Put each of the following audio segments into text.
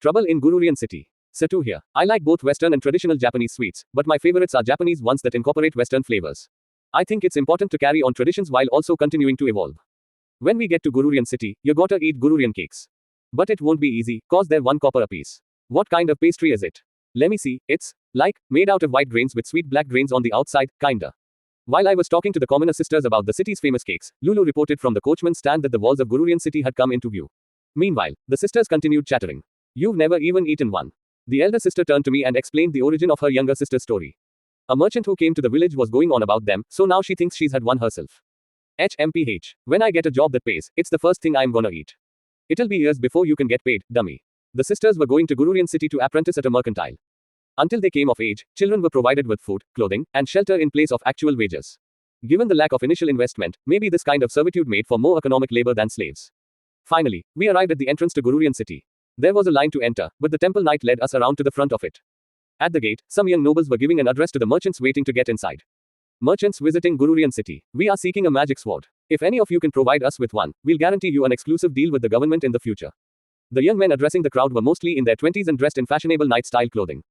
Trouble in Gururian City. Satu here. I like both Western and traditional Japanese sweets, but my favorites are Japanese ones that incorporate Western flavors. I think it's important to carry on traditions while also continuing to evolve. When we get to Gururian City, you gotta eat Gururian cakes. But it won't be easy, cause they're 1 copper apiece. What kind of pastry is it? Let me see, it's like made out of white grains with sweet black grains on the outside, kinda. While I was talking to the commoner sisters about the city's famous cakes, Lulu reported from the coachman's stand that the walls of Gururian City had come into view. Meanwhile, the sisters continued chattering. You've never even eaten one. The elder sister turned to me and explained the origin of her younger sister's story. A merchant who came to the village was going on about them, so now she thinks she's had one herself. HMPH. When I get a job that pays, it's the first thing I'm gonna eat. It'll be years before you can get paid, dummy. The sisters were going to Gururian City to apprentice at a mercantile. Until they came of age, children were provided with food, clothing, and shelter in place of actual wages. Given the lack of initial investment, maybe this kind of servitude made for more economic labor than slaves. Finally, we arrived at the entrance to Gururian City. There was a line to enter, but the temple knight led us around to the front of it. At the gate, some young nobles were giving an address to the merchants waiting to get inside. Merchants visiting Gururian City. We are seeking a magic sword. If any of you can provide us with one, we'll guarantee you an exclusive deal with the government in the future. The young men addressing the crowd were mostly in their 20s and dressed in fashionable knight-style clothing.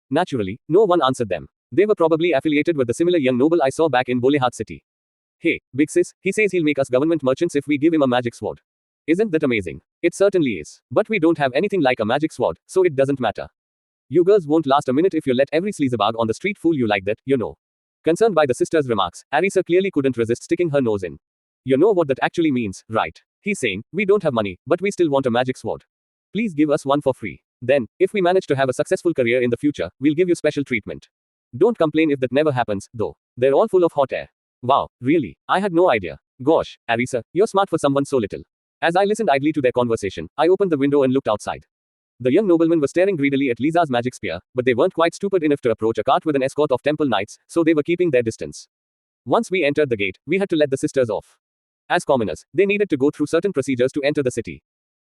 Naturally, no one answered them. They were probably affiliated with the similar young noble I saw back in Bolehat City. Hey, big sis, he says he'll make us government merchants if we give him a magic sword. Isn't that amazing? It certainly is. But we don't have anything like a magic sword, so it doesn't matter. You girls won't last a minute if you let every sleazebag on the street fool you like that, you know. Concerned by the sister's remarks, Arisa clearly couldn't resist sticking her nose in. You know what that actually means, right? He's saying, we don't have money, but we still want a magic sword. Please give us one for free. Then, if we manage to have a successful career in the future, we'll give you special treatment. Don't complain if that never happens, though. They're all full of hot air. Wow, really? I had no idea. Gosh, Arisa, you're smart for someone so little. As I listened idly to their conversation, I opened the window and looked outside. The young noblemen were staring greedily at Lisa's magic spear, but they weren't quite stupid enough to approach a cart with an escort of temple knights, so they were keeping their distance. Once we entered the gate, we had to let the sisters off. As commoners, they needed to go through certain procedures to enter the city.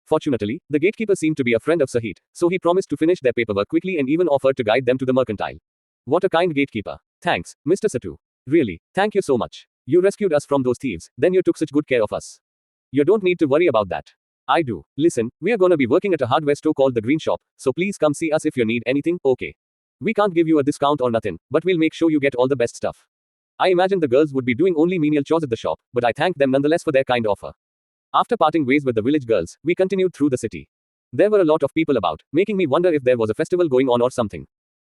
Fortunately, the gatekeeper seemed to be a friend of Sahit, so he promised to finish their paperwork quickly and even offered to guide them to the mercantile. What a kind gatekeeper. Thanks, Mr. Satu. Really, thank you so much. You rescued us from those thieves, then you took such good care of us. You don't need to worry about that. I do. Listen, we are gonna be working at a hardware store called the Green Shop, so please come see us if you need anything, okay? We can't give you a discount or nothing, but we'll make sure you get all the best stuff. I imagined the girls would be doing only menial chores at the shop, but I thanked them nonetheless for their kind offer. After parting ways with the village girls, we continued through the city. There were a lot of people about, making me wonder if there was a festival going on or something.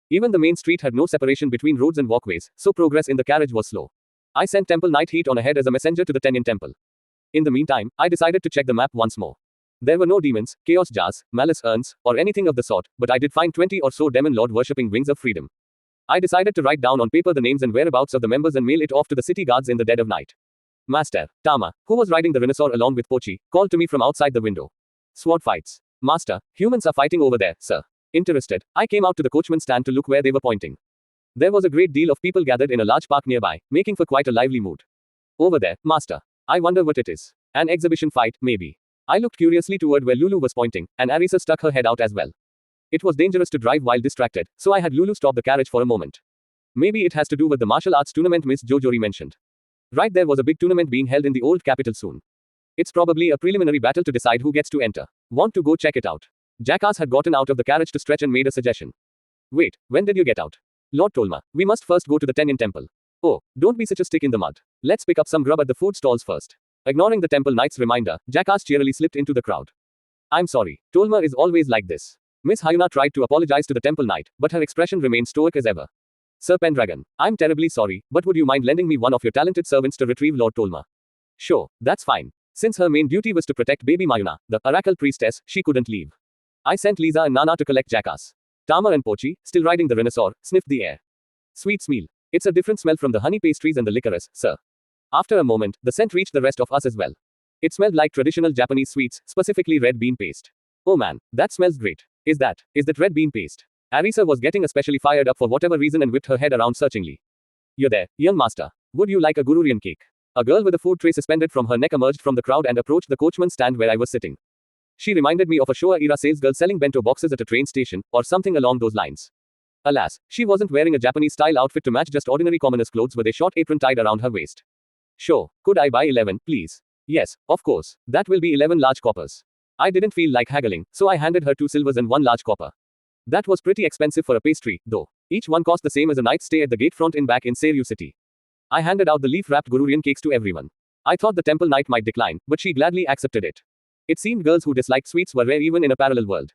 Even the main street had no separation between roads and walkways, so progress in the carriage was slow. I sent Temple Knight Heat on ahead as a messenger to the Tenyin Temple. In the meantime, I decided to check the map once more. There were no demons, chaos jars, malice urns, or anything of the sort, but I did find 20 or so demon lord worshipping wings of freedom. I decided to write down on paper the names and whereabouts of the members and mail it off to the city guards in the dead of night. Master, Tama, who was riding the rhinoceros along with Pochi, called to me from outside the window. Sword fights. Master, humans are fighting over there, sir. Interested, I came out to the coachman's stand to look where they were pointing. There was a great deal of people gathered in a large park nearby, making for quite a lively mood. Over there, master. I wonder what it is. An exhibition fight, maybe. I looked curiously toward where Lulu was pointing, and Arisa stuck her head out as well. It was dangerous to drive while distracted, so I had Lulu stop the carriage for a moment. Maybe it has to do with the martial arts tournament Miss Jojori mentioned. Right, there was a big tournament being held in the old capital soon. It's probably a preliminary battle to decide who gets to enter. Want to go check it out? Jackass had gotten out of the carriage to stretch and made a suggestion. Wait, when did you get out? Lord Tolma, we must first go to the Tenyin Temple. Oh, don't be such a stick in the mud. Let's pick up some grub at the food stalls first. Ignoring the temple knight's reminder, Jackass cheerily slipped into the crowd. I'm sorry, Tolma is always like this. Miss Hayuna tried to apologize to the temple knight, but her expression remained stoic as ever. Sir Pendragon, I'm terribly sorry, but would you mind lending me one of your talented servants to retrieve Lord Tolma? Sure, that's fine. Since her main duty was to protect baby Mayuna, the oracle priestess, she couldn't leave. I sent Lisa and Nana to collect Jackass. Tama and Pochi, still riding the rhinoceros, sniffed the air. Sweet smell. It's a different smell from the honey pastries and the licorice, sir. After a moment, the scent reached the rest of us as well. It smelled like traditional Japanese sweets, specifically red bean paste. Oh man, that smells great. Is that red bean paste? Arisa was getting especially fired up for whatever reason and whipped her head around searchingly. You're there, young master. Would you like a Gururian cake? A girl with a food tray suspended from her neck emerged from the crowd and approached the coachman's stand where I was sitting. She reminded me of a Showa-era salesgirl selling bento boxes at a train station, or something along those lines. Alas, she wasn't wearing a Japanese-style outfit to match just ordinary commoner's clothes with a short apron tied around her waist. Sure, could I buy 11, please? Yes, of course. That will be 11 large coppers. I didn't feel like haggling, so I handed her 2 silvers and 1 large copper. That was pretty expensive for a pastry, though. Each one cost the same as a night's stay at the Gatefront Inn back in Seiryu City. I handed out the leaf-wrapped Gururian cakes to everyone. I thought the temple night might decline, but she gladly accepted it. It seemed girls who disliked sweets were rare even in a parallel world.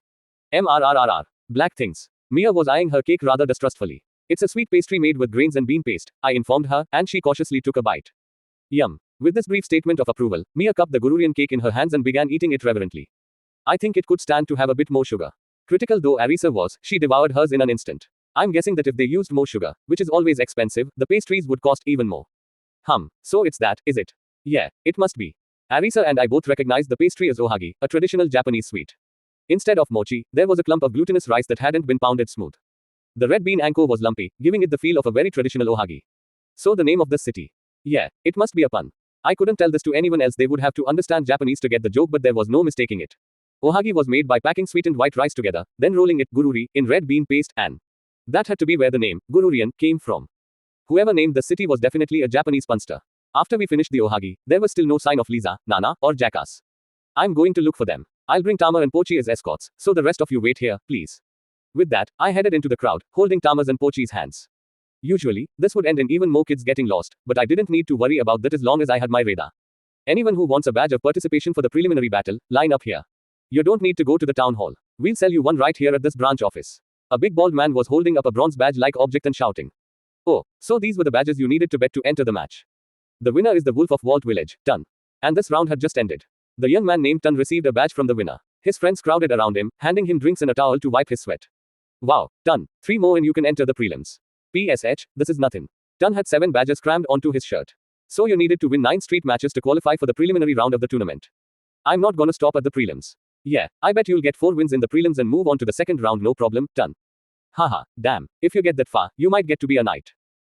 MRRRR. Black things. Mia was eyeing her cake rather distrustfully. It's a sweet pastry made with grains and bean paste, I informed her, and she cautiously took a bite. Yum. With this brief statement of approval, Mia cupped the Gururian cake in her hands and began eating it reverently. I think it could stand to have a bit more sugar. Critical though Arisa was, she devoured hers in an instant. I'm guessing that if they used more sugar, which is always expensive, the pastries would cost even more. So it's that, is it? Yeah, it must be. Arisa and I both recognized the pastry as ohagi, a traditional Japanese sweet. Instead of mochi, there was a clump of glutinous rice that hadn't been pounded smooth. The red bean anko was lumpy, giving it the feel of a very traditional ohagi. So the name of the city. Yeah, it must be a pun. I couldn't tell this to anyone else, they would have to understand Japanese to get the joke, but there was no mistaking it. Ohagi was made by packing sweetened white rice together, then rolling it, gururi, in red bean paste, and that had to be where the name, Gururian, came from. Whoever named the city was definitely a Japanese punster. After we finished the ohagi, there was still no sign of Lisa, Nana, or Jackass. I'm going to look for them. I'll bring Tama and Pochi as escorts, so the rest of you wait here, please. With that, I headed into the crowd, holding Tama's and Pochi's hands. Usually, this would end in even more kids getting lost, but I didn't need to worry about that as long as I had my radar. Anyone who wants a badge of participation for the preliminary battle, line up here. You don't need to go to the town hall. We'll sell you one right here at this branch office. A big bald man was holding up a bronze badge-like object and shouting. Oh, so these were the badges you needed to bet to enter the match. The winner is the Wolf of Walt Village, Tun. And this round had just ended. The young man named Tun received a badge from the winner. His friends crowded around him, handing him drinks and a towel to wipe his sweat. Wow, Tun, 3 more and you can enter the prelims. PSH, this is nothing. Tun had 7 badges crammed onto his shirt. So you needed to win 9 street matches to qualify for the preliminary round of the tournament. I'm not gonna stop at the prelims. Yeah, I bet you'll get 4 wins in the prelims and move on to the second round, no problem, Tun. Haha, damn, if you get that far, you might get to be a knight.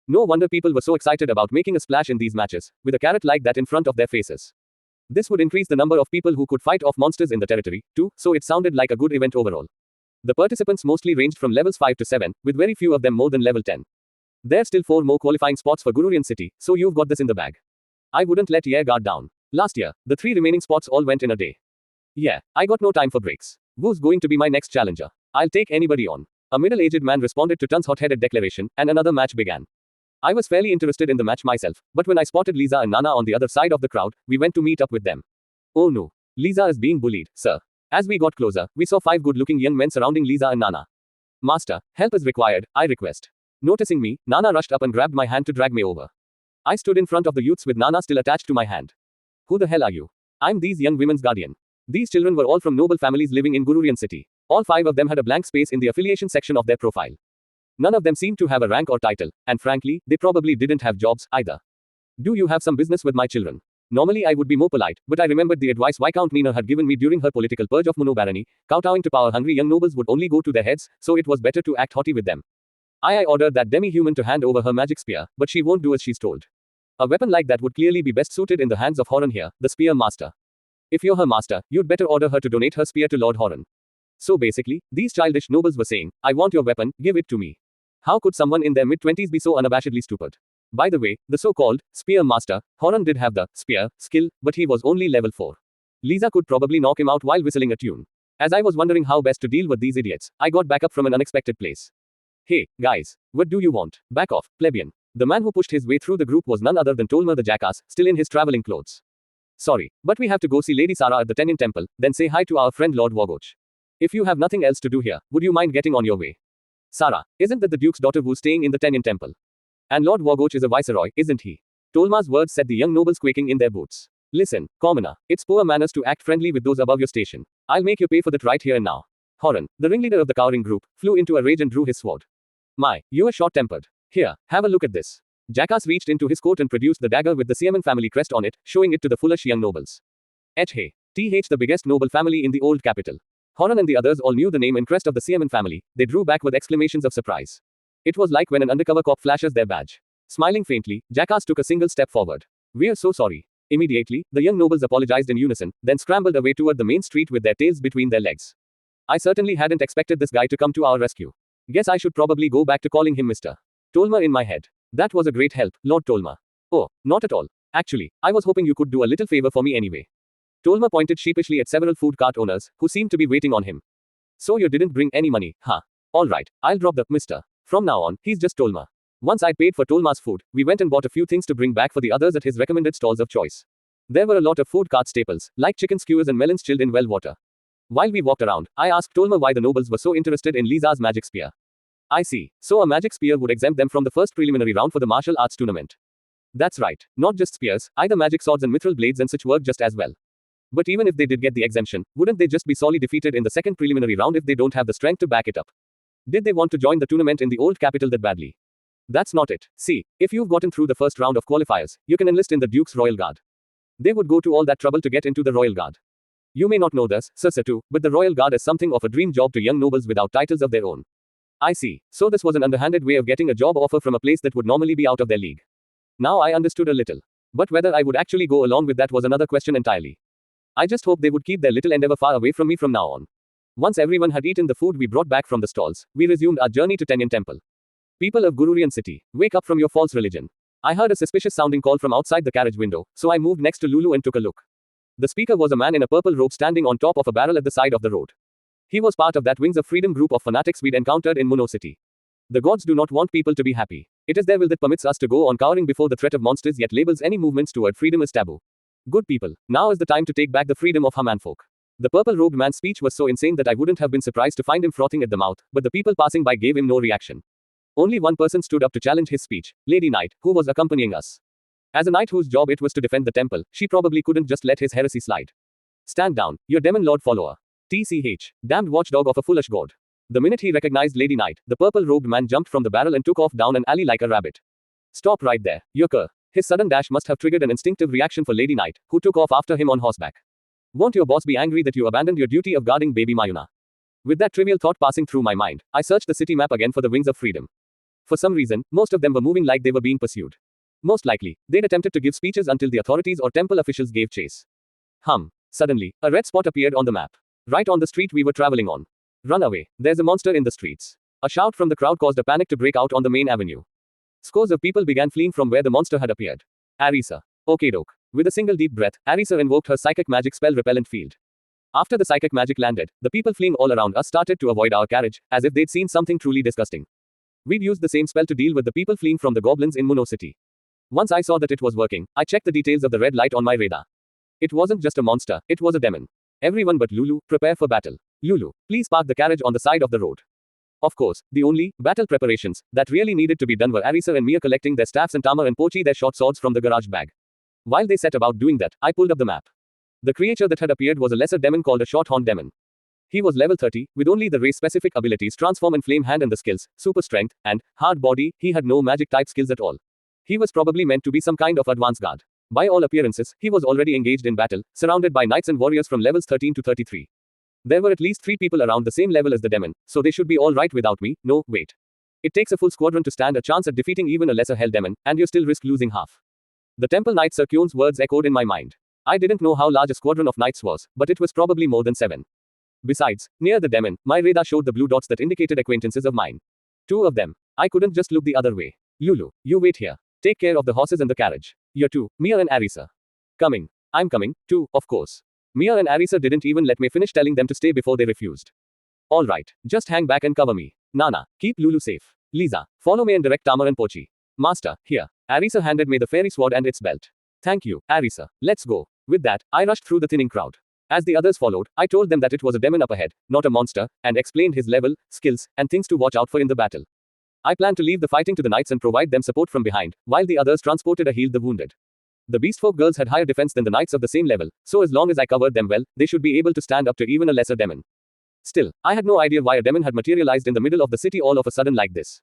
No wonder people were so excited about making a splash in these matches, with a carrot like that in front of their faces. This would increase the number of people who could fight off monsters in the territory, too, so it sounded like a good event overall. The participants mostly ranged from levels 5 to 7, with very few of them more than level 10. There's still 4 more qualifying spots for Gururian City, so you've got this in the bag. I wouldn't let your guard down. Last year, the 3 remaining spots all went in a day. Yeah, I got no time for breaks. Who's going to be my next challenger? I'll take anybody on. A middle-aged man responded to Tun's hot-headed declaration, and another match began. I was fairly interested in the match myself, but when I spotted Lisa and Nana on the other side of the crowd, we went to meet up with them. Oh no. Lisa is being bullied, sir. As we got closer, we saw 5 good-looking young men surrounding Lisa and Nana. Master, help is required, I request. Noticing me, Nana rushed up and grabbed my hand to drag me over. I stood in front of the youths with Nana still attached to my hand. Who the hell are you? I'm these young women's guardian. These children were all from noble families living in Gururian City. All 5 of them had a blank space in the affiliation section of their profile. None of them seemed to have a rank or title, and frankly, they probably didn't have jobs, either. Do you have some business with my children? Normally I would be more polite, but I remembered the advice Viscount Nina had given me during her political purge of monobarony. Kowtowing to power-hungry young nobles would only go to their heads, so it was better to act haughty with them. I ordered that demi-human to hand over her magic spear, but she won't do as she's told. A weapon like that would clearly be best suited in the hands of Horan here, the spear master. If you're her master, you'd better order her to donate her spear to Lord Horan. So basically, these childish nobles were saying, I want your weapon, give it to me. How could someone in their mid-20s be so unabashedly stupid? By the way, the so-called spear master, Horan did have the spear skill, but he was only level 4. Lisa could probably knock him out while whistling a tune. As I was wondering how best to deal with these idiots, I got back up from an unexpected place. Hey, guys, what do you want? Back off, plebeian. The man who pushed his way through the group was none other than Tolma the Jackass, still in his traveling clothes. Sorry, but we have to go see Lady Sarah at the Tenin Temple, then say hi to our friend Lord Wogoch. If you have nothing else to do here, would you mind getting on your way? Sarah, isn't that the Duke's daughter who's staying in the Tenin Temple? And Lord Wogoch is a viceroy, isn't he? Tolma's words set the young nobles quaking in their boots. Listen, commoner, it's poor manners to act friendly with those above your station. I'll make you pay for that right here and now. Horan, the ringleader of the cowering group, flew into a rage and drew his sword. My, you are short-tempered. Here, have a look at this. Jackass reached into his coat and produced the dagger with the Siaman family crest on it, showing it to the foolish young nobles. Hey, the biggest noble family in the old capital. Horan and the others all knew the name and crest of the Siaman family. They drew back with exclamations of surprise. It was like when an undercover cop flashes their badge. Smiling faintly, Jackass took a single step forward. We're so sorry. Immediately, the young nobles apologized in unison, then scrambled away toward the main street with their tails between their legs. I certainly hadn't expected this guy to come to our rescue. Guess I should probably go back to calling him Mr. Tolma in my head. That was a great help, Lord Tolma. Oh, not at all. Actually, I was hoping you could do a little favor for me anyway. Tolma pointed sheepishly at several food cart owners, who seemed to be waiting on him. So you didn't bring any money, huh? Alright, I'll drop the mister. From now on, he's just Tolma. Once I'd paid for Tolma's food, we went and bought a few things to bring back for the others at his recommended stalls of choice. There were a lot of food cart staples, like chicken skewers and melons chilled in well water. While we walked around, I asked Tolma why the nobles were so interested in Lisa's magic spear. I see. So a magic spear would exempt them from the first preliminary round for the martial arts tournament. That's right. Not just spears, either magic swords and mithril blades and such work just as well. But even if they did get the exemption, wouldn't they just be sorely defeated in the second preliminary round if they don't have the strength to back it up? Did they want to join the tournament in the old capital that badly? That's not it. See, if you've gotten through the first round of qualifiers, you can enlist in the Duke's Royal Guard. They would go to all that trouble to get into the Royal Guard. You may not know this, Sir Satu, but the Royal Guard is something of a dream job to young nobles without titles of their own. I see. So this was an underhanded way of getting a job offer from a place that would normally be out of their league. Now I understood a little. But whether I would actually go along with that was another question entirely. I just hope they would keep their little endeavor far away from me from now on. Once everyone had eaten the food we brought back from the stalls, we resumed our journey to Tenyan Temple. People of Gururian city, wake up from your false religion. I heard a suspicious sounding call from outside the carriage window, so I moved next to Lulu and took a look. The speaker was a man in a purple robe standing on top of a barrel at the side of the road. He was part of that Wings of Freedom group of fanatics we'd encountered in Muno City. The gods do not want people to be happy. It is their will that permits us to go on cowering before the threat of monsters yet labels any movements toward freedom as taboo. Good people, now is the time to take back the freedom of Hamanfolk. The purple-robed man's speech was so insane that I wouldn't have been surprised to find him frothing at the mouth, but the people passing by gave him no reaction. Only one person stood up to challenge his speech, Lady Knight, who was accompanying us. As a knight whose job it was to defend the temple, she probably couldn't just let his heresy slide. Stand down, your demon lord follower. TCH, damned watchdog of a foolish god. The minute he recognized Lady Knight, the purple-robed man jumped from the barrel and took off down an alley like a rabbit. Stop right there, you cur. His sudden dash must have triggered an instinctive reaction for Lady Knight, who took off after him on horseback. Won't your boss be angry that you abandoned your duty of guarding baby Mayuna? With that trivial thought passing through my mind, I searched the city map again for the Wings of Freedom. For some reason, most of them were moving like they were being pursued. Most likely, they'd attempted to give speeches until the authorities or temple officials gave chase. Suddenly, a red spot appeared on the map. Right on the street we were traveling on. Run away, there's a monster in the streets. A shout from the crowd caused a panic to break out on the main avenue. Scores of people began fleeing from where the monster had appeared. Arisa. Okay doke. With a single deep breath, Arisa invoked her psychic magic spell repellent field. After the psychic magic landed, the people fleeing all around us started to avoid our carriage, as if they'd seen something truly disgusting. We'd used the same spell to deal with the people fleeing from the goblins in Muno City. Once I saw that it was working, I checked the details of the red light on my radar. It wasn't just a monster, it was a demon. Everyone but Lulu, prepare for battle. Lulu, please park the carriage on the side of the road. Of course, the only battle preparations that really needed to be done were Arisa and Mia collecting their staffs and Tama and Pochi their short swords from the garage bag. While they set about doing that, I pulled up the map. The creature that had appeared was a lesser demon called a short-horned demon. He was level 30, with only the race-specific abilities Transform and Flame Hand and the skills, Super Strength, and Hard Body. He had no magic-type skills at all. He was probably meant to be some kind of advanced guard. By all appearances, he was already engaged in battle, surrounded by knights and warriors from levels 13 to 33. There were at least 3 people around the same level as the demon, so they should be alright without me. No, wait. It takes a full squadron to stand a chance at defeating even a lesser hell demon, and you still risk losing half. The Temple Knight Sir Kyon's words echoed in my mind. I didn't know how large a squadron of knights was, but it was probably more than 7. Besides, near the demon, my radar showed the blue dots that indicated acquaintances of mine. 2 of them. I couldn't just look the other way. Lulu, you wait here. Take care of the horses and the carriage. You two, Mia and Arisa. Coming. I'm coming, too, of course. Mia and Arisa didn't even let me finish telling them to stay before they refused. Alright, just hang back and cover me. Nana, keep Lulu safe. Lisa, follow me and direct Tama and Pochi. Master, here. Arisa handed me the fairy sword and its belt. Thank you, Arisa. Let's go. With that, I rushed through the thinning crowd. As the others followed, I told them that it was a demon up ahead, not a monster, and explained his level, skills, and things to watch out for in the battle. I planned to leave the fighting to the knights and provide them support from behind, while the others transported or healed the wounded. The beastfolk girls had higher defense than the knights of the same level, so as long as I covered them well, they should be able to stand up to even a lesser demon. Still, I had no idea why a demon had materialized in the middle of the city all of a sudden like this.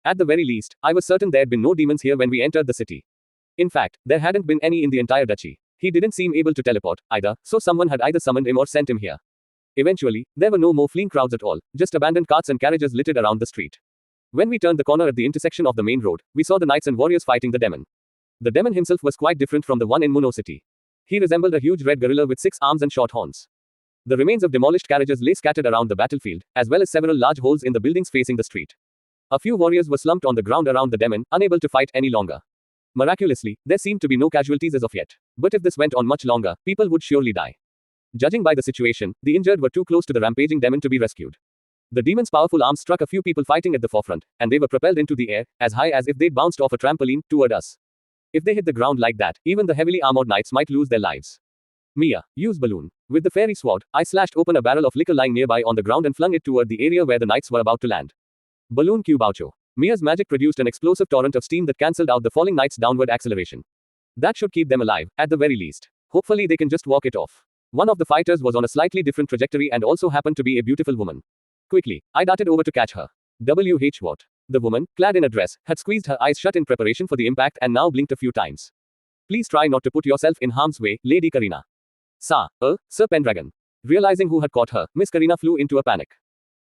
At the very least, I was certain there'd been no demons here when we entered the city. In fact, there hadn't been any in the entire duchy. He didn't seem able to teleport, either, so someone had either summoned him or sent him here. Eventually, there were no more fleeing crowds at all, just abandoned carts and carriages littered around the street. When we turned the corner at the intersection of the main road, we saw the knights and warriors fighting the demon. The demon himself was quite different from the one in Muno City. He resembled a huge red gorilla with 6 arms and short horns. The remains of demolished carriages lay scattered around the battlefield, as well as several large holes in the buildings facing the street. A few warriors were slumped on the ground around the demon, unable to fight any longer. Miraculously, there seemed to be no casualties as of yet. But if this went on much longer, people would surely die. Judging by the situation, the injured were too close to the rampaging demon to be rescued. The demon's powerful arms struck a few people fighting at the forefront, and they were propelled into the air, as high as if they'd bounced off a trampoline, toward us. If they hit the ground like that, even the heavily armored knights might lose their lives. Mia, use balloon. With the fairy sword, I slashed open a barrel of liquor lying nearby on the ground and flung it toward the area where the knights were about to land. Balloon Q Boucho. Mia's magic produced an explosive torrent of steam that cancelled out the falling knights' downward acceleration. That should keep them alive, at the very least. Hopefully they can just walk it off. One of the fighters was on a slightly different trajectory and also happened to be a beautiful woman. Quickly, I darted over to catch her. What? The woman, clad in a dress, had squeezed her eyes shut in preparation for the impact and now blinked a few times. Please try not to put yourself in harm's way, Lady Karina. Sir Pendragon. Realizing who had caught her, Miss Karina flew into a panic.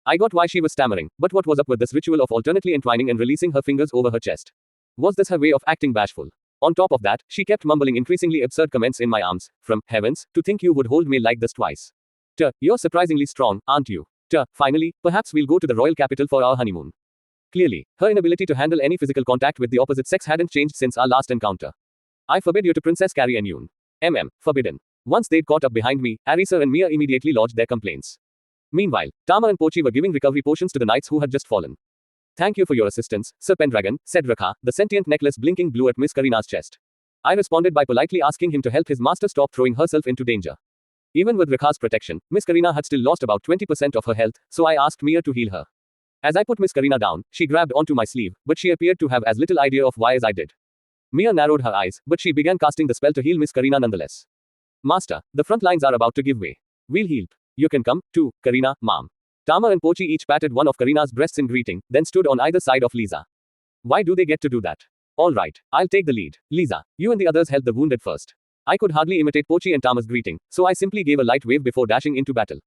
I got why she was stammering, but what was up with this ritual of alternately entwining and releasing her fingers over her chest? Was this her way of acting bashful? On top of that, she kept mumbling increasingly absurd comments in my arms. From heavens, to think you would hold me like this twice. You're surprisingly strong, aren't you? Finally, perhaps we'll go to the royal capital for our honeymoon. Clearly, her inability to handle any physical contact with the opposite sex hadn't changed since our last encounter. I forbid you to Princess Carrie and Yoon. Forbidden. Once they'd caught up behind me, Arisa and Mia immediately lodged their complaints. Meanwhile, Tama and Pochi were giving recovery potions to the knights who had just fallen. Thank you for your assistance, Sir Pendragon, said Rakha, the sentient necklace blinking blue at Miss Karina's chest. I responded by politely asking him to help his master stop throwing herself into danger. Even with Rakha's protection, Miss Karina had still lost about 20% of her health, so I asked Mia to heal her. As I put Miss Karina down, she grabbed onto my sleeve, but she appeared to have as little idea of why as I did. Mia narrowed her eyes, but she began casting the spell to heal Miss Karina nonetheless. Master, the front lines are about to give way. We'll heal. You can come, too, Karina, ma'am. Tama and Pochi each patted one of Karina's breasts in greeting, then stood on either side of Lisa. Why do they get to do that? All right, I'll take the lead. Lisa, you and the others held the wounded first. I could hardly imitate Pochi and Tama's greeting, so I simply gave a light wave before dashing into battle.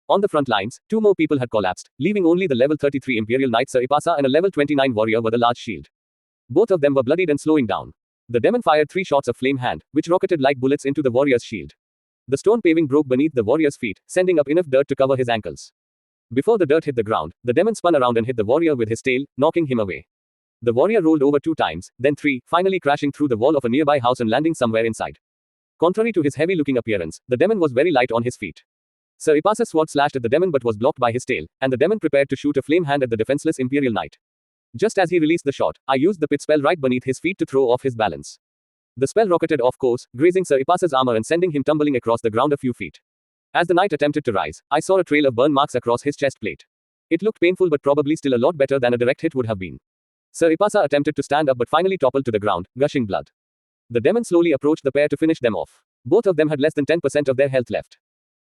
On the front lines, 2 more people had collapsed, leaving only the level 33 Imperial Knight Sir Ipasa and a level 29 warrior with a large shield. Both of them were bloodied and slowing down. The demon fired 3 shots of flame hand, which rocketed like bullets into the warrior's shield. The stone paving broke beneath the warrior's feet, sending up enough dirt to cover his ankles. Before the dirt hit the ground, the demon spun around and hit the warrior with his tail, knocking him away. The warrior rolled over 2 times, then 3, finally crashing through the wall of a nearby house and landing somewhere inside. Contrary to his heavy-looking appearance, the demon was very light on his feet. Sir Ipasa's sword slashed at the demon but was blocked by his tail, and the demon prepared to shoot a flame hand at the defenseless Imperial Knight. Just as he released the shot, I used the pit spell right beneath his feet to throw off his balance. The spell rocketed off course, grazing Sir Ipasa's armor and sending him tumbling across the ground a few feet. As the knight attempted to rise, I saw a trail of burn marks across his chest plate. It looked painful but probably still a lot better than a direct hit would have been. Sir Ipasa attempted to stand up but finally toppled to the ground, gushing blood. The demon slowly approached the pair to finish them off. Both of them had less than 10% of their health left.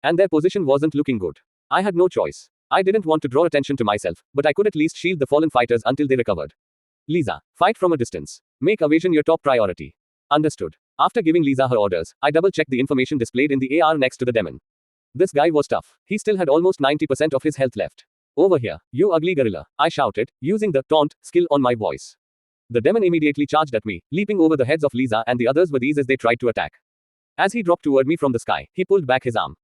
And their position wasn't looking good. I had no choice. I didn't want to draw attention to myself, but I could at least shield the fallen fighters until they recovered. Lisa, fight from a distance. Make evasion your top priority. Understood. After giving Lisa her orders, I double-checked the information displayed in the AR next to the demon. This guy was tough. He still had almost 90% of his health left. Over here, you ugly gorilla, I shouted, using the taunt skill on my voice. The demon immediately charged at me, leaping over the heads of Lisa and the others with ease as they tried to attack. As he dropped toward me from the sky, he pulled back his arm.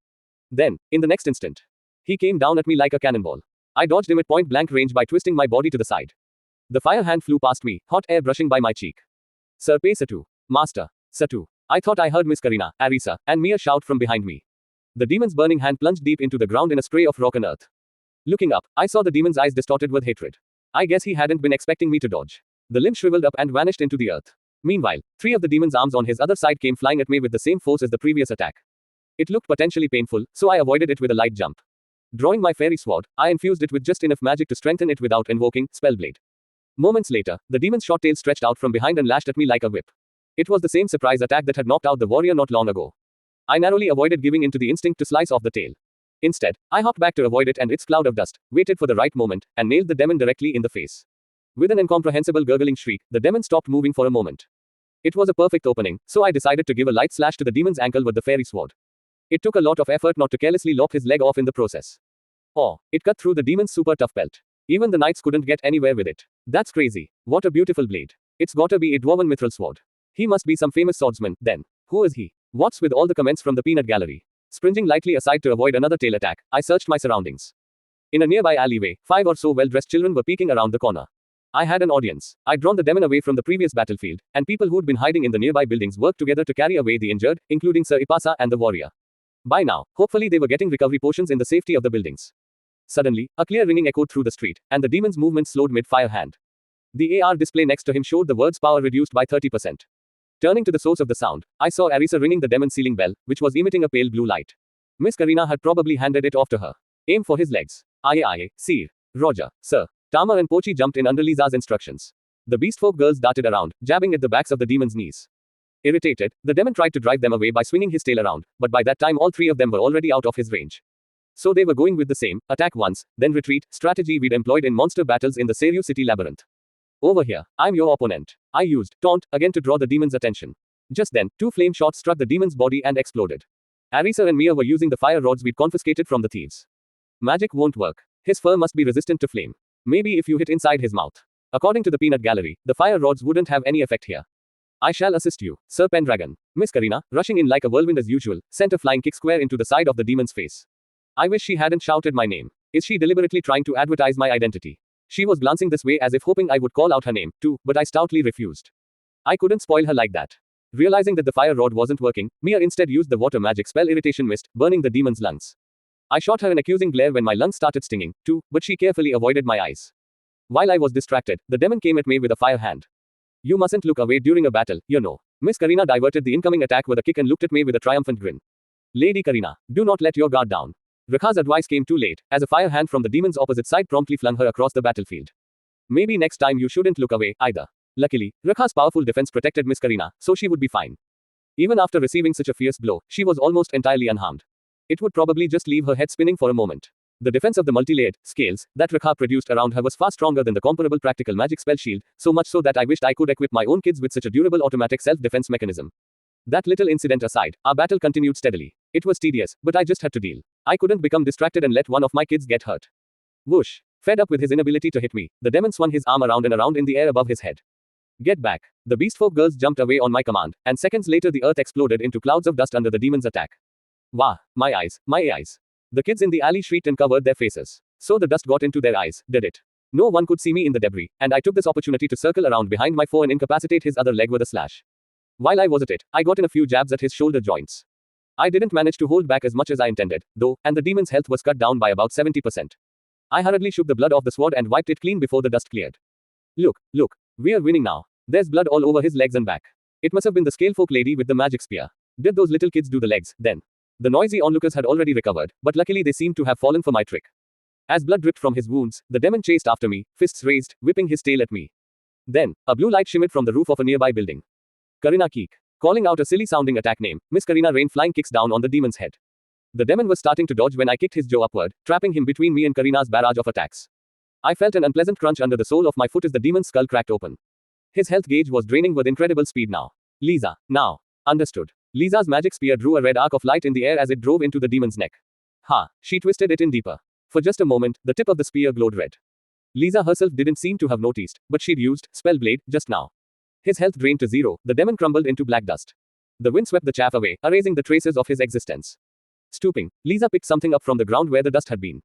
Then, in the next instant, he came down at me like a cannonball. I dodged him at point-blank range by twisting my body to the side. The fire hand flew past me, hot air brushing by my cheek. Sir Satu. Master. Satu. I thought I heard Miss Karina, Arisa, and Mia shout from behind me. The demon's burning hand plunged deep into the ground in a spray of rock and earth. Looking up, I saw the demon's eyes distorted with hatred. I guess he hadn't been expecting me to dodge. The limb shriveled up and vanished into the earth. Meanwhile, 3 of the demon's arms on his other side came flying at me with the same force as the previous attack. It looked potentially painful, so I avoided it with a light jump. Drawing my fairy sword, I infused it with just enough magic to strengthen it without invoking Spellblade. Moments later, the demon's short tail stretched out from behind and lashed at me like a whip. It was the same surprise attack that had knocked out the warrior not long ago. I narrowly avoided giving in to the instinct to slice off the tail. Instead, I hopped back to avoid it and its cloud of dust, waited for the right moment, and nailed the demon directly in the face. With an incomprehensible gurgling shriek, the demon stopped moving for a moment. It was a perfect opening, so I decided to give a light slash to the demon's ankle with the fairy sword. It took a lot of effort not to carelessly lop his leg off in the process. Oh, it cut through the demon's super tough belt. Even the knights couldn't get anywhere with it. That's crazy. What a beautiful blade. It's gotta be a dwarven mithril sword. He must be some famous swordsman, then. Who is he? What's with all the comments from the peanut gallery? Springing lightly aside to avoid another tail attack, I searched my surroundings. In a nearby alleyway, 5 or so well-dressed children were peeking around the corner. I had an audience. I'd drawn the demon away from the previous battlefield, and people who'd been hiding in the nearby buildings worked together to carry away the injured, including Sir Ipasa and the warrior. By now, hopefully they were getting recovery potions in the safety of the buildings. Suddenly, a clear ringing echoed through the street, and the demon's movement slowed mid-fire hand. The AR display next to him showed the words power reduced by 30%. Turning to the source of the sound, I saw Arisa ringing the demon ceiling bell, which was emitting a pale blue light. Miss Karina had probably handed it off to her. Aim for his legs. Aye aye, sir. Roger, sir. Tama and Pochi jumped in under Lisa's instructions. The beastfolk girls darted around, jabbing at the backs of the demon's knees. Irritated, the demon tried to drive them away by swinging his tail around, but by that time all three of them were already out of his range. So they were going with the same, attack once, then retreat, strategy we'd employed in monster battles in the Seiryu City labyrinth. Over here, I'm your opponent. I used taunt again to draw the demon's attention. Just then, two flame shots struck the demon's body and exploded. Arisa and Mia were using the fire rods we'd confiscated from the thieves. Magic won't work. His fur must be resistant to flame. Maybe if you hit inside his mouth. According to the peanut gallery, the fire rods wouldn't have any effect here. I shall assist you, Sir Pendragon. Miss Karina, rushing in like a whirlwind as usual, sent a flying kick square into the side of the demon's face. I wish she hadn't shouted my name. Is she deliberately trying to advertise my identity? She was glancing this way as if hoping I would call out her name, too, but I stoutly refused. I couldn't spoil her like that. Realizing that the fire rod wasn't working, Mia instead used the water magic spell Irritation Mist, burning the demon's lungs. I shot her an accusing glare when my lungs started stinging, too, but she carefully avoided my eyes. While I was distracted, the demon came at me with a fire hand. You mustn't look away during a battle, you know. Miss Karina diverted the incoming attack with a kick and looked at me with a triumphant grin. Lady Karina, do not let your guard down. Rekha's advice came too late, as a fire hand from the demon's opposite side promptly flung her across the battlefield. Maybe next time you shouldn't look away, either. Luckily, Rekha's powerful defense protected Miss Karina, so she would be fine. Even after receiving such a fierce blow, she was almost entirely unharmed. It would probably just leave her head spinning for a moment. The defense of the multi-layered scales that Rekha produced around her was far stronger than the comparable practical magic spell shield, so much so that I wished I could equip my own kids with such a durable automatic self-defense mechanism. That little incident aside, our battle continued steadily. It was tedious, but I just had to deal. I couldn't become distracted and let one of my kids get hurt. Whoosh! Fed up with his inability to hit me, the demon swung his arm around and around in the air above his head. Get back. The beastfolk girls jumped away on my command, and seconds later the earth exploded into clouds of dust under the demon's attack. Wah! My eyes, my eyes. The kids in the alley shrieked and covered their faces. So the dust got into their eyes, did it? No one could see me in the debris, and I took this opportunity to circle around behind my foe and incapacitate his other leg with a slash. While I was at it, I got in a few jabs at his shoulder joints. I didn't manage to hold back as much as I intended, though, and the demon's health was cut down by about 70%. I hurriedly shook the blood off the sword and wiped it clean before the dust cleared. Look, we're winning now. There's blood all over his legs and back. It must have been the scalefolk lady with the magic spear. Did those little kids do the legs, then? The noisy onlookers had already recovered, but luckily they seemed to have fallen for my trick. As blood dripped from his wounds, the demon chased after me, fists raised, whipping his tail at me. Then, a blue light shimmered from the roof of a nearby building. Karina Keek. Calling out a silly-sounding attack name, Miss Karina rained flying kicks down on the demon's head. The demon was starting to dodge when I kicked his jaw upward, trapping him between me and Karina's barrage of attacks. I felt an unpleasant crunch under the sole of my foot as the demon's skull cracked open. His health gauge was draining with incredible speed now. Lisa. Now. Understood. Lisa's magic spear drew a red arc of light in the air as it drove into the demon's neck. Ha! She twisted it in deeper. For just a moment, the tip of the spear glowed red. Lisa herself didn't seem to have noticed, but she'd used Spellblade just now. His health drained to zero, the demon crumbled into black dust. The wind swept the chaff away, erasing the traces of his existence. Stooping, Lisa picked something up from the ground where the dust had been.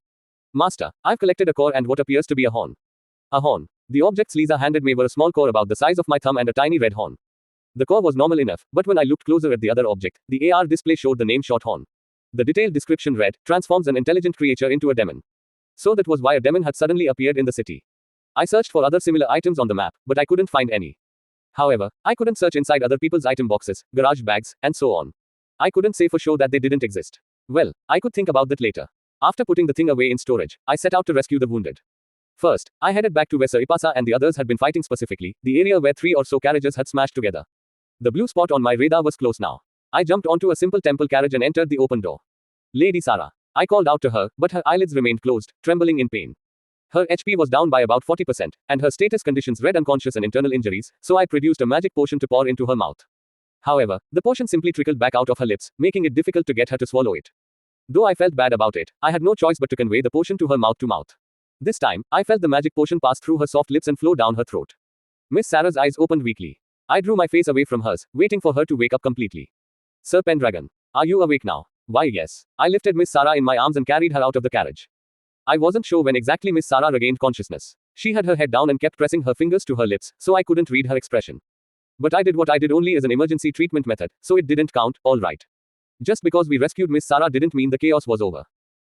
Master, I've collected a core and what appears to be a horn. A horn. The objects Lisa handed me were a small core about the size of my thumb and a tiny red horn. The core was normal enough, but when I looked closer at the other object, the AR display showed the name Shorthorn. The detailed description read, transforms an intelligent creature into a demon. So that was why a demon had suddenly appeared in the city. I searched for other similar items on the map, but I couldn't find any. However, I couldn't search inside other people's item boxes, garage bags, and so on. I couldn't say for sure that they didn't exist. Well, I could think about that later. After putting the thing away in storage, I set out to rescue the wounded. First, I headed back to where Sir Ipasa and the others had been fighting, specifically the area where 3 or so carriages had smashed together. The blue spot on my radar was close now. I jumped onto a simple temple carriage and entered the open door. Lady Sarah. I called out to her, but her eyelids remained closed, trembling in pain. Her HP was down by about 40%, and her status conditions read unconscious and internal injuries, so I produced a magic potion to pour into her mouth. However, the potion simply trickled back out of her lips, making it difficult to get her to swallow it. Though I felt bad about it, I had no choice but to convey the potion to her mouth to mouth. This time, I felt the magic potion pass through her soft lips and flow down her throat. Miss Sarah's eyes opened weakly. I drew my face away from hers, waiting for her to wake up completely. Sir Pendragon. Are you awake now? Why yes. I lifted Miss Sarah in my arms and carried her out of the carriage. I wasn't sure when exactly Miss Sarah regained consciousness. She had her head down and kept pressing her fingers to her lips, so I couldn't read her expression. But I did what I did only as an emergency treatment method, so it didn't count, all right. Just because we rescued Miss Sarah didn't mean the chaos was over.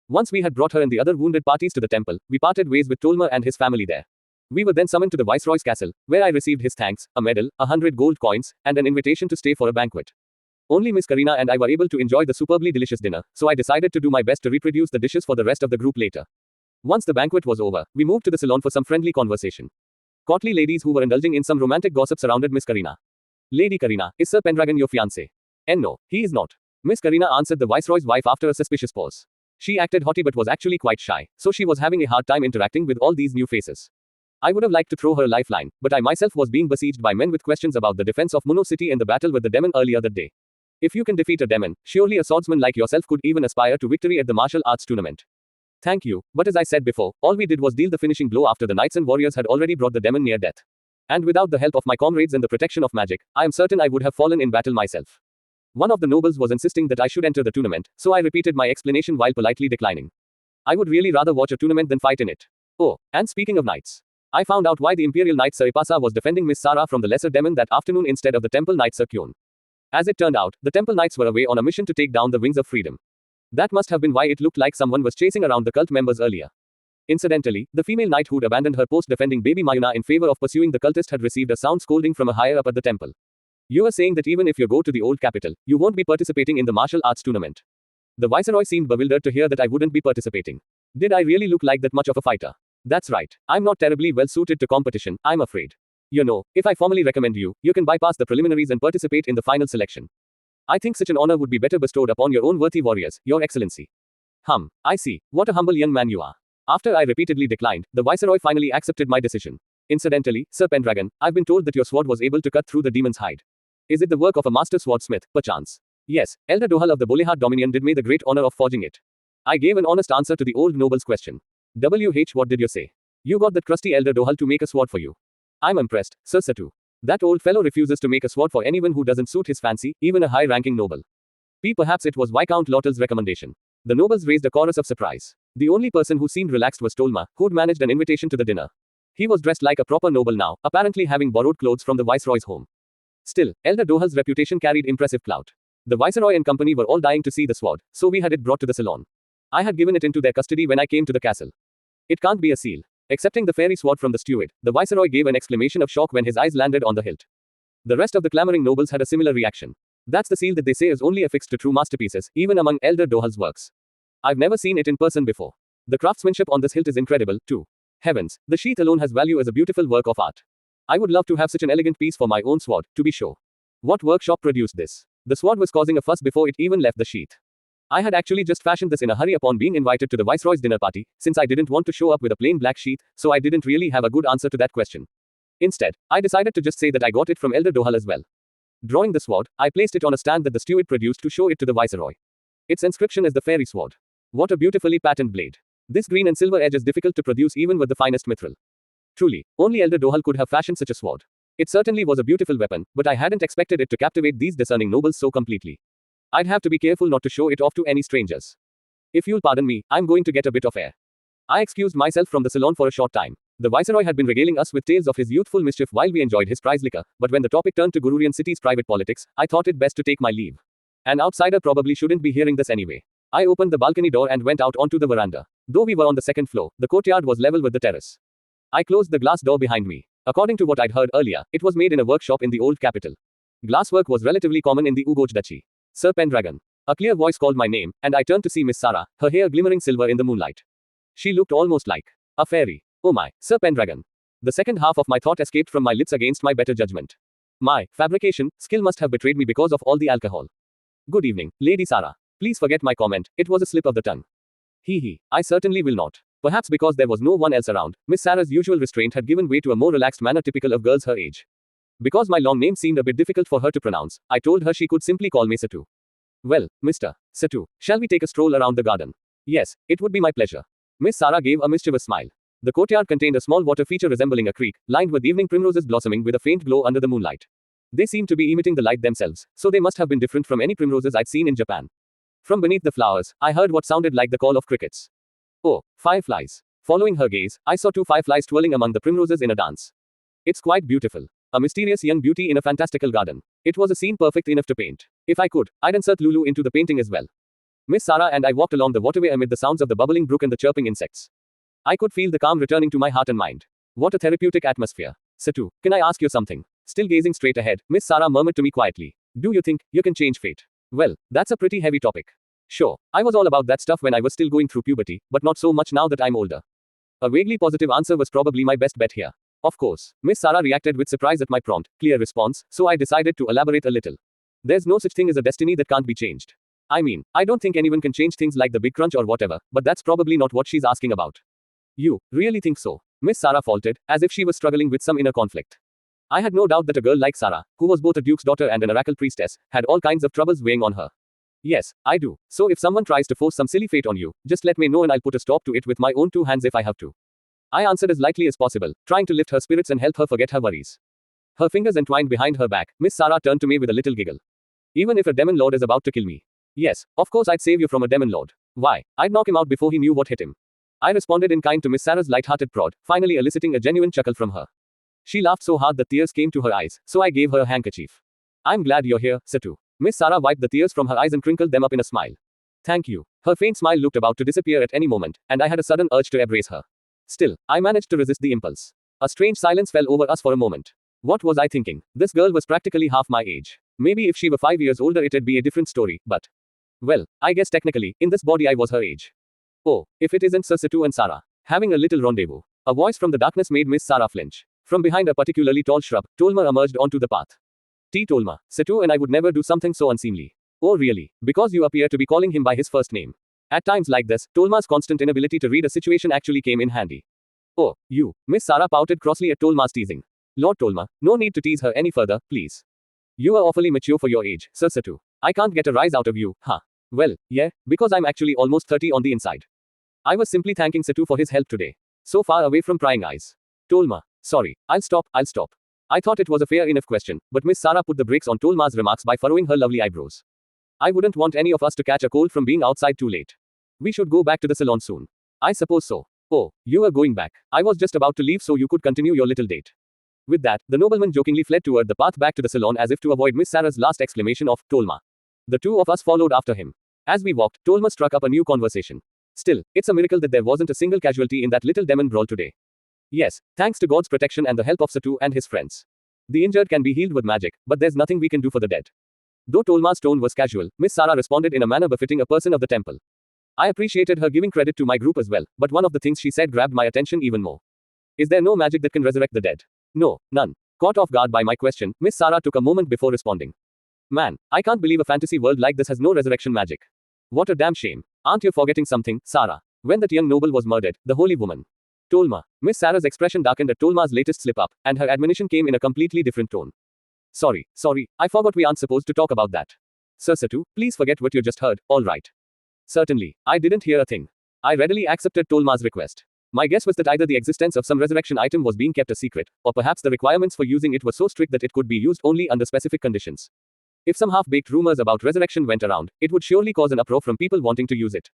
Once we had brought her and the other wounded parties to the temple, we parted ways with Tolmer and his family there. We were then summoned to the Viceroy's castle, where I received his thanks, a medal, 100 gold coins, and an invitation to stay for a banquet. Only Miss Karina and I were able to enjoy the superbly delicious dinner, so I decided to do my best to reproduce the dishes for the rest of the group later. Once the banquet was over, we moved to the salon for some friendly conversation. Courtly ladies who were indulging in some romantic gossip surrounded Miss Karina. Lady Karina, is Sir Pendragon your fiancé? And no, he is not. Miss Karina answered the Viceroy's wife after a suspicious pause. She acted haughty but was actually quite shy, so she was having a hard time interacting with all these new faces. I would have liked to throw her a lifeline, but I myself was being besieged by men with questions about the defense of Muno City in the battle with the demon earlier that day. If you can defeat a demon, surely a swordsman like yourself could even aspire to victory at the martial arts tournament. Thank you, but as I said before, all we did was deal the finishing blow after the knights and warriors had already brought the demon near death. And without the help of my comrades and the protection of magic, I am certain I would have fallen in battle myself. One of the nobles was insisting that I should enter the tournament, so I repeated my explanation while politely declining. I would really rather watch a tournament than fight in it. Oh, and speaking of knights, I found out why the Imperial Knight Sir Ipasa was defending Miss Sarah from the lesser demon that afternoon instead of the Temple Knight Sir Kyun. As it turned out, the Temple Knights were away on a mission to take down the Wings of Freedom. That must have been why it looked like someone was chasing around the cult members earlier. Incidentally, the female knight who'd abandoned her post defending baby Mayuna in favor of pursuing the cultist had received a sound scolding from a higher up at the temple. You are saying that even if you go to the old capital, you won't be participating in the martial arts tournament. The Viceroy seemed bewildered to hear that I wouldn't be participating. Did I really look like that much of a fighter? That's right. I'm not terribly well suited to competition, I'm afraid. You know, if I formally recommend you, you can bypass the preliminaries and participate in the final selection. I think such an honor would be better bestowed upon your own worthy warriors, Your Excellency. I see. What a humble young man you are. After I repeatedly declined, the Viceroy finally accepted my decision. Incidentally, Sir Pendragon, I've been told that your sword was able to cut through the demon's hide. Is it the work of a master swordsmith, perchance? Yes, Elder Dohal of the Bolehat Dominion did me the great honor of forging it. I gave an honest answer to the old noble's question. What did you say? You got that crusty Elder Dohal to make a sword for you. I'm impressed, Sir Satu. That old fellow refuses to make a sword for anyone who doesn't suit his fancy, even a high-ranking noble. Perhaps it was Viscount Lottel's recommendation. The nobles raised a chorus of surprise. The only person who seemed relaxed was Tolma, who'd managed an invitation to the dinner. He was dressed like a proper noble now, apparently having borrowed clothes from the Viceroy's home. Still, Elder Dohal's reputation carried impressive clout. The Viceroy and company were all dying to see the sword, so we had it brought to the salon. I had given it into their custody when I came to the castle. It can't be a seal. Accepting the fairy sword from the steward, the Viceroy gave an exclamation of shock when his eyes landed on the hilt. The rest of the clamoring nobles had a similar reaction. That's the seal that they say is only affixed to true masterpieces, even among Elder Dohal's works. I've never seen it in person before. The craftsmanship on this hilt is incredible, too. Heavens, the sheath alone has value as a beautiful work of art. I would love to have such an elegant piece for my own sword, to be sure. What workshop produced this? The sword was causing a fuss before it even left the sheath. I had actually just fashioned this in a hurry upon being invited to the Viceroy's dinner party, since I didn't want to show up with a plain black sheath, so I didn't really have a good answer to that question. Instead, I decided to just say that I got it from Elder Dohal as well. Drawing the sword, I placed it on a stand that the steward produced to show it to the Viceroy. Its inscription is the fairy sword. What a beautifully patterned blade. This green and silver edge is difficult to produce even with the finest mithril. Truly, only Elder Dohal could have fashioned such a sword. It certainly was a beautiful weapon, but I hadn't expected it to captivate these discerning nobles so completely. I'd have to be careful not to show it off to any strangers. If you'll pardon me, I'm going to get a bit of air. I excused myself from the salon for a short time. The Viceroy had been regaling us with tales of his youthful mischief while we enjoyed his prize liquor, but when the topic turned to Gururian city's private politics, I thought it best to take my leave. An outsider probably shouldn't be hearing this anyway. I opened the balcony door and went out onto the veranda. Though we were on the second floor, the courtyard was level with the terrace. I closed the glass door behind me. According to what I'd heard earlier, it was made in a workshop in the old capital. Glasswork was relatively common in the Ugoj Duchy. Sir Pendragon. A clear voice called my name, and I turned to see Miss Sarah, her hair glimmering silver in the moonlight. She looked almost like a fairy. Oh my, Sir Pendragon. The second half of my thought escaped from my lips against my better judgment. My fabrication skill must have betrayed me because of all the alcohol. Good evening, Lady Sarah. Please forget my comment, it was a slip of the tongue. I certainly will not. Perhaps because there was no one else around, Miss Sarah's usual restraint had given way to a more relaxed manner typical of girls her age. Because my long name seemed a bit difficult for her to pronounce, I told her she could simply call me Satu. Well, Mr. Satu, shall we take a stroll around the garden? Yes, it would be my pleasure. Miss Sarah gave a mischievous smile. The courtyard contained a small water feature resembling a creek, lined with evening primroses blossoming with a faint glow under the moonlight. They seemed to be emitting the light themselves, so they must have been different from any primroses I'd seen in Japan. From beneath the flowers, I heard what sounded like the call of crickets. Oh, fireflies. Following her gaze, I saw two fireflies twirling among the primroses in a dance. It's quite beautiful. A mysterious young beauty in a fantastical garden. It was a scene perfect enough to paint. If I could, I'd insert Lulu into the painting as well. Miss Sarah and I walked along the waterway amid the sounds of the bubbling brook and the chirping insects. I could feel the calm returning to my heart and mind. What a therapeutic atmosphere. Satu, can I ask you something? Still gazing straight ahead, Miss Sarah murmured to me quietly. Do you think you can change fate? Well, that's a pretty heavy topic. Sure, I was all about that stuff when I was still going through puberty, but not so much now that I'm older. A vaguely positive answer was probably my best bet here. Of course, Miss Sarah reacted with surprise at my prompt, clear response, so I decided to elaborate a little. There's no such thing as a destiny that can't be changed. I mean, I don't think anyone can change things like the Big Crunch or whatever, but that's probably not what she's asking about. You really think so? Miss Sarah faltered, as if she was struggling with some inner conflict. I had no doubt that a girl like Sarah, who was both a duke's daughter and an oracle priestess, had all kinds of troubles weighing on her. Yes, I do. So if someone tries to force some silly fate on you, just let me know and I'll put a stop to it with my own two hands if I have to. I answered as lightly as possible, trying to lift her spirits and help her forget her worries. Her fingers entwined behind her back, Miss Sarah turned to me with a little giggle. Even if a demon lord is about to kill me. Yes, of course I'd save you from a demon lord. Why? I'd knock him out before he knew what hit him. I responded in kind to Miss Sarah's light-hearted prod, finally eliciting a genuine chuckle from her. She laughed so hard that tears came to her eyes, so I gave her a handkerchief. I'm glad you're here, Satu. Miss Sarah wiped the tears from her eyes and crinkled them up in a smile. Thank you. Her faint smile looked about to disappear at any moment, and I had a sudden urge to embrace her. Still, I managed to resist the impulse. A strange silence fell over us for a moment. What was I thinking? This girl was practically half my age. Maybe if she were 5 years older it'd be a different story, but... Well, I guess technically, in this body I was her age. Oh, if it isn't Sir Satu and Sarah. Having a little rendezvous. A voice from the darkness made Miss Sarah flinch. From behind a particularly tall shrub, Tolma emerged onto the path. Tolma, Satu and I would never do something so unseemly. Oh really? Because you appear to be calling him by his first name. At times like this, Tolma's constant inability to read a situation actually came in handy. Oh, you. Miss Sarah pouted crossly at Tolma's teasing. Lord Tolma, no need to tease her any further, please. You are awfully mature for your age, Sir Satu. I can't get a rise out of you, huh? Well, yeah, because I'm actually almost 30 on the inside. I was simply thanking Satu for his help today. So far away from prying eyes. Tolma, sorry, I'll stop. I thought it was a fair enough question, but Miss Sarah put the brakes on Tolma's remarks by furrowing her lovely eyebrows. I wouldn't want any of us to catch a cold from being outside too late. We should go back to the salon soon. I suppose so. Oh, you are going back. I was just about to leave so you could continue your little date. With that, the nobleman jokingly fled toward the path back to the salon as if to avoid Miss Sarah's last exclamation of, Tolma. The two of us followed after him. As we walked, Tolma struck up a new conversation. Still, it's a miracle that there wasn't a single casualty in that little demon brawl today. Yes, thanks to God's protection and the help of Satu and his friends. The injured can be healed with magic, but there's nothing we can do for the dead. Though Tolma's tone was casual, Miss Sarah responded in a manner befitting a person of the temple. I appreciated her giving credit to my group as well, but one of the things she said grabbed my attention even more. Is there no magic that can resurrect the dead? No, none. Caught off guard by my question, Miss Sarah took a moment before responding. Man, I can't believe a fantasy world like this has no resurrection magic. What a damn shame. Aren't you forgetting something, Sarah? When that young noble was murdered, the holy woman. Tolma. Miss Sarah's expression darkened at Tolma's latest slip-up, and her admonition came in a completely different tone. Sorry, I forgot we aren't supposed to talk about that. Sir Satu, please forget what you just heard, alright. Certainly, I didn't hear a thing. I readily accepted Tolma's request. My guess was that either the existence of some resurrection item was being kept a secret, or perhaps the requirements for using it were so strict that it could be used only under specific conditions. If some half-baked rumors about resurrection went around, it would surely cause an uproar from people wanting to use it.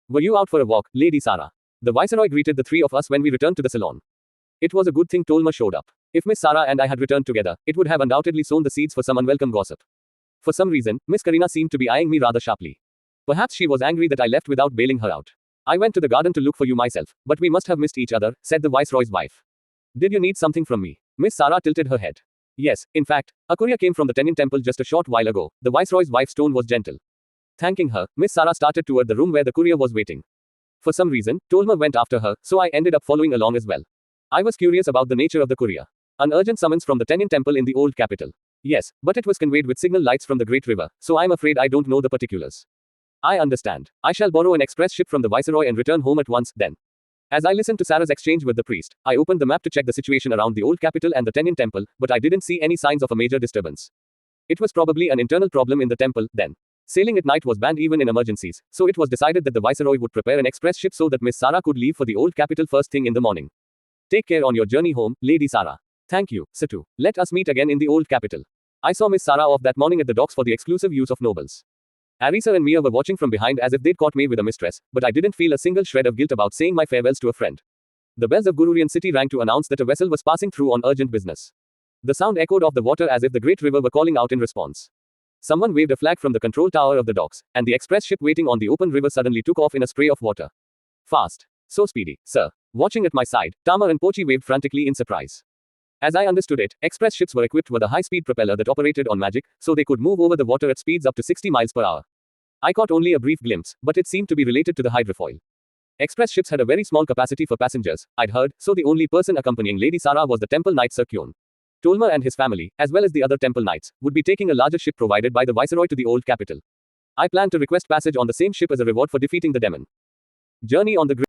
Were you out for a walk, Lady Sarah? The Viceroy greeted the three of us when we returned to the salon. It was a good thing Tolma showed up. If Miss Sarah and I had returned together, it would have undoubtedly sown the seeds for some unwelcome gossip. For some reason, Miss Karina seemed to be eyeing me rather sharply. Perhaps she was angry that I left without bailing her out. I went to the garden to look for you myself, but we must have missed each other, said the Viceroy's wife. Did you need something from me? Miss Sarah tilted her head. Yes, in fact, a courier came from the Tenin temple just a short while ago. The Viceroy's wife's tone was gentle. Thanking her, Miss Sarah started toward the room where the courier was waiting. For some reason, Tolma went after her, so I ended up following along as well. I was curious about the nature of the courier. An urgent summons from the Tenin temple in the old capital. Yes, but it was conveyed with signal lights from the Great River, so I'm afraid I don't know the particulars. I understand. I shall borrow an express ship from the Viceroy and return home at once, then. As I listened to Sarah's exchange with the priest, I opened the map to check the situation around the old capital and the Tenin temple, but I didn't see any signs of a major disturbance. It was probably an internal problem in the temple, then. Sailing at night was banned even in emergencies, so it was decided that the Viceroy would prepare an express ship so that Miss Sarah could leave for the old capital first thing in the morning. Take care on your journey home, Lady Sarah. Thank you, Satu. Let us meet again in the old capital. I saw Miss Sarah off that morning at the docks for the exclusive use of nobles. Arisa and Mia were watching from behind as if they'd caught me with a mistress, but I didn't feel a single shred of guilt about saying my farewells to a friend. The bells of Gururian city rang to announce that a vessel was passing through on urgent business. The sound echoed off the water as if the great river were calling out in response. Someone waved a flag from the control tower of the docks, and the express ship waiting on the open river suddenly took off in a spray of water. Fast. So speedy, sir. Watching at my side, Tama and Pochi waved frantically in surprise. As I understood it, express ships were equipped with a high-speed propeller that operated on magic, so they could move over the water at speeds up to 60 miles per hour. I caught only a brief glimpse, but it seemed to be related to the hydrofoil. Express ships had a very small capacity for passengers, I'd heard, so the only person accompanying Lady Sarah was the temple knight Sir Kyun. Tolmer and his family, as well as the other temple knights, would be taking a larger ship provided by the viceroy to the old capital. I planned to request passage on the same ship as a reward for defeating the demon. Journey on the